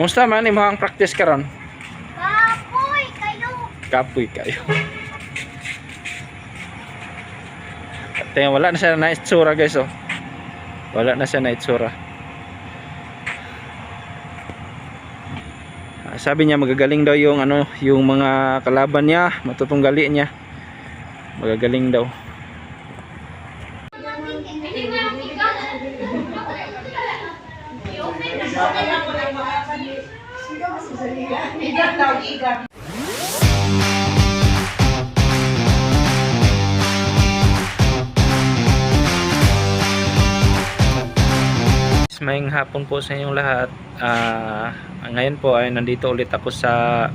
Kumusta man imong practice karon? Kapoy kayo. Kapoy kayo. Tingnan, wala na siya na itsura guys oh. Wala na siya na itsura. Sabi niya magagaling daw yung ano, yung mga kalaban niya, matutunggali niya. Magagaling daw. Maying hapon po sa inyong lahat. Ngayon po ay nandito ulit ako sa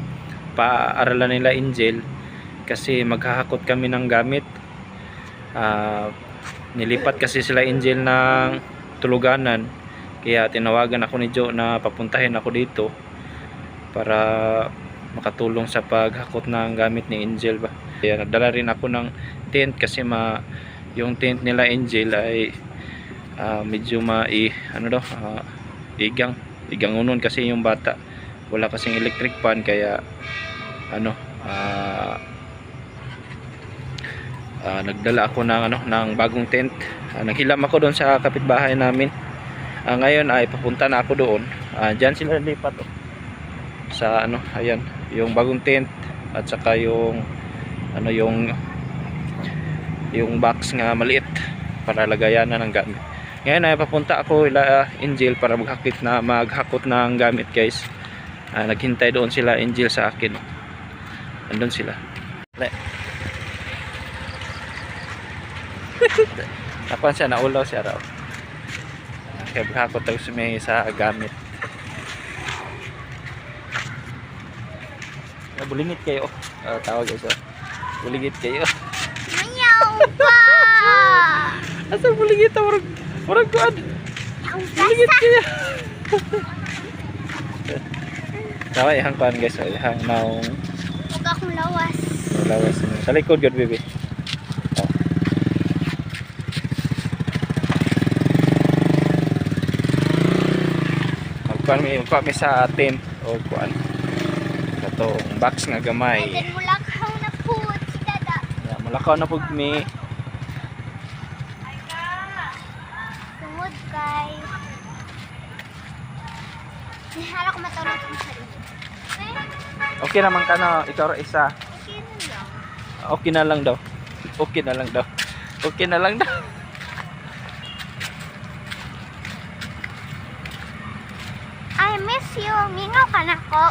paaralan nila Angel kasi maghahakot kami ng gamit. Nilipat kasi sila Angel ng tuluganan, kaya tinawagan ako ni Joe na papuntahin ako dito para makatulong sa paghakot ng gamit ni Angel ba. Kaya nagdala rin ako ng tent kasi yung tent nila Angel ay medyo igang unon kasi yung bata, wala kasing electric fan, kaya nagdala ako ng bagong tent. Naghilam ako doon sa kapitbahay namin. Ngayon ay papunta na ako doon. Diyan sila lipat sa ayan, yung bagong tent at saka yung yung box nga maliit para lagayan na ng gamit. Ngayon ay papunta ako ila Angel para maghakot ng gamit guys. Naghintay doon sila Angel sa akin. Andun sila. Nakuha siya, naulaw siya raw. Kaya maghakot tayo sa gamit. Bulingit kayo. Tawag guys. Bulingit kayo. Mayaw pa. Asa bulingit ta? Murag kuan. Bulingit kaya. Tawa ihang kuan guys, ihang naong Huwag akong lawas. lawas. Sa likod gud baby. Magkuan mi sa tent o kuan. Katong box nga gamay. Then mulakaw na po si dada. Yeah, mulakaw na pug mi. Tungod kay nihala ko matulog ang sarili. Okay naman ka na, ikaw ra isa. Okay na lang. Okay na lang daw. Okay na lang daw. Okay na lang daw. I miss you. Mingaw ka na ko.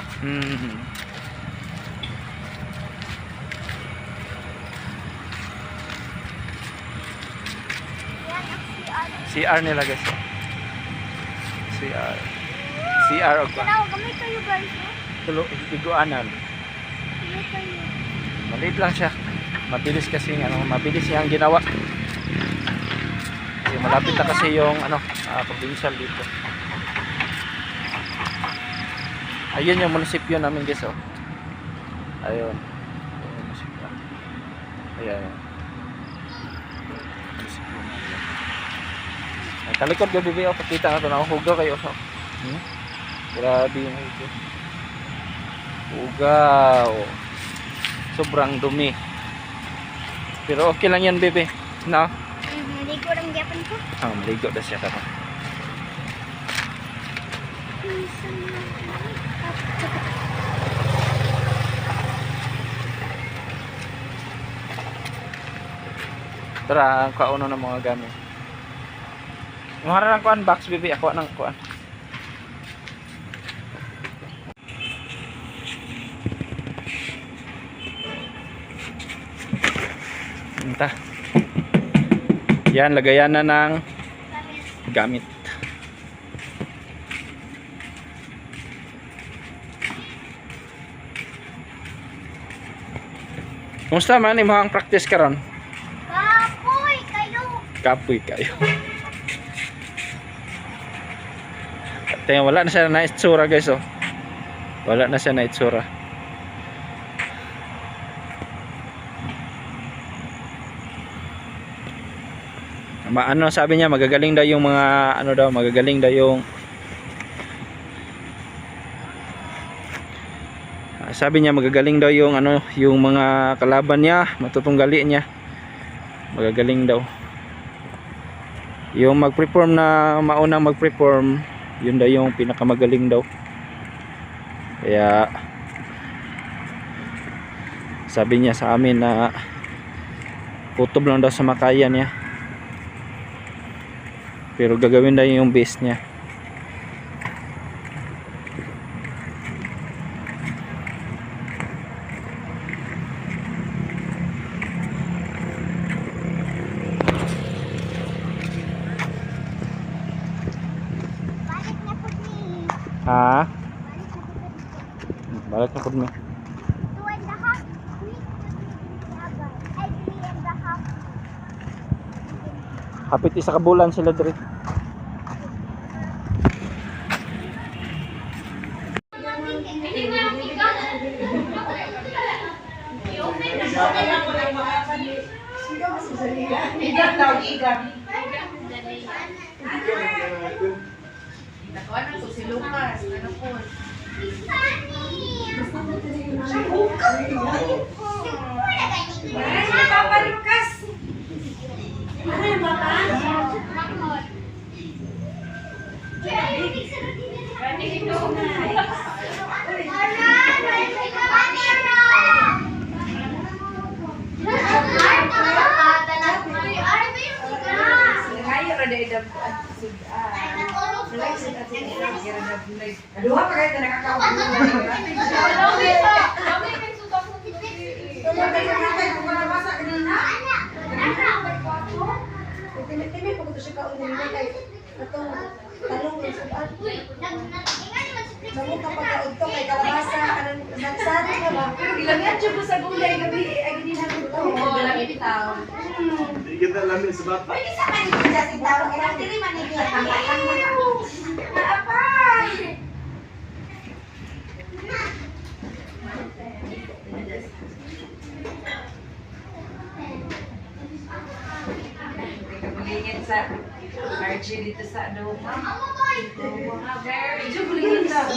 Yan ang CR. CR nila guys. CR. CR og Tanaw, gamay kayo guys. tulo iguanan. Gamay kayo. Maliit lang siya. Mabilis kasi mabilis siyang ginawa. Kasi malapit na kasi yung provincial dito. Ayun yung munisipyo namin guys oh. Ayun. Yung munisipyo. Ayan. Munisipyo namin. Ay, talikod ko bibi oh, pakita na ito na hugaw kayo oh. Grabe yung hugaw. Hugaw. Sobrang dumi. Pero okay lang yan bebe. No? Maligo lang gyapon ko. Maligo na siya karon. Tara, ang kauno ng mga gamit. Mahara ng kuan box bibi, ako nang kuan. Punta. Yan, lagayan na ng gamit. Kumusta man imong practice karon? Kapoy kayo. Kapoy kayo. Tingnan, wala na siya na itsura guys oh. Wala na siya na itsura. Ano sabi niya, magagaling daw yung mga magagaling daw yung sabi niya magagaling daw yung ano, yung mga kalaban niya, matutunggali niya. Magagaling daw. Yung mag-perform na maunang mag-perform, yun daw yung pinakamagaling daw. Kaya sabi niya sa amin na kutob lang daw sa makaya niya. Pero gagawin daw yung best niya. Balik na po ni. Ha? Balik na po ni. Balik na pud mi. 2.5 weeks. Ay, 3.5. Hapit isa ka bulan sila diri. Ano po si Lucas? Ano po? Papa Lucas! Ngayon rada edab Aduh, apa kayak nakakaupo Timi-timi po ko siya kaunin kay atong talong ng subat. Namo ka pagkaudto kay kalabasa kanang nagsari ka ba? Ilangan siya po sa gulay gabi ay gini na ko. Oo, lami bitaw. Hindi kita lamin sa bata. Pwede sa kanila siya si tao kaya dili man ni. Apa? Bulingin sa Archie dito sa Doma. Medyo bulingin sa.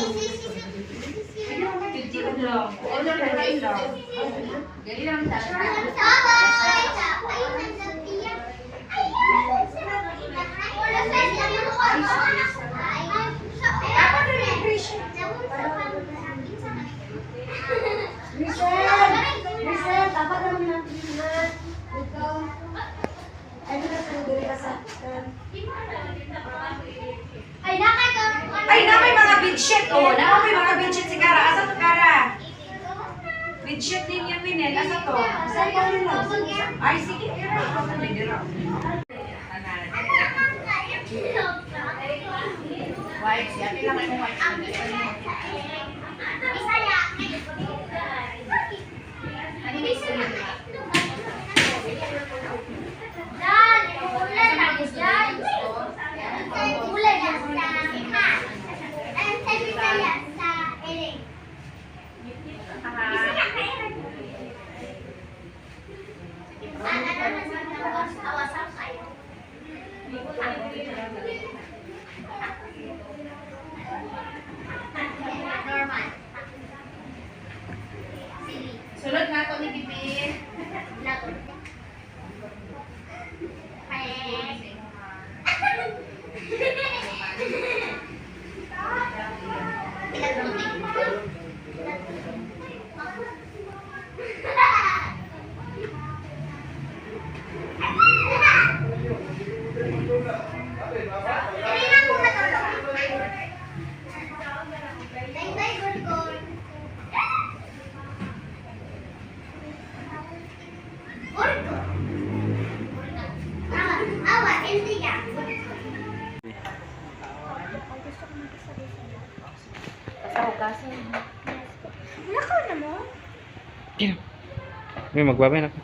Titi lang. Ano na lang. Gali lang ta. Ay, na may mga bedsheet. Oh, na may mga bedsheet si Kara. Asa to, Kara? Bedsheet din yung Winel. Asa to? Ay, sige. White. Siya, lang mo white. Sulod na ako ni Bibi. Nakaw na mo? May magbabay na ko.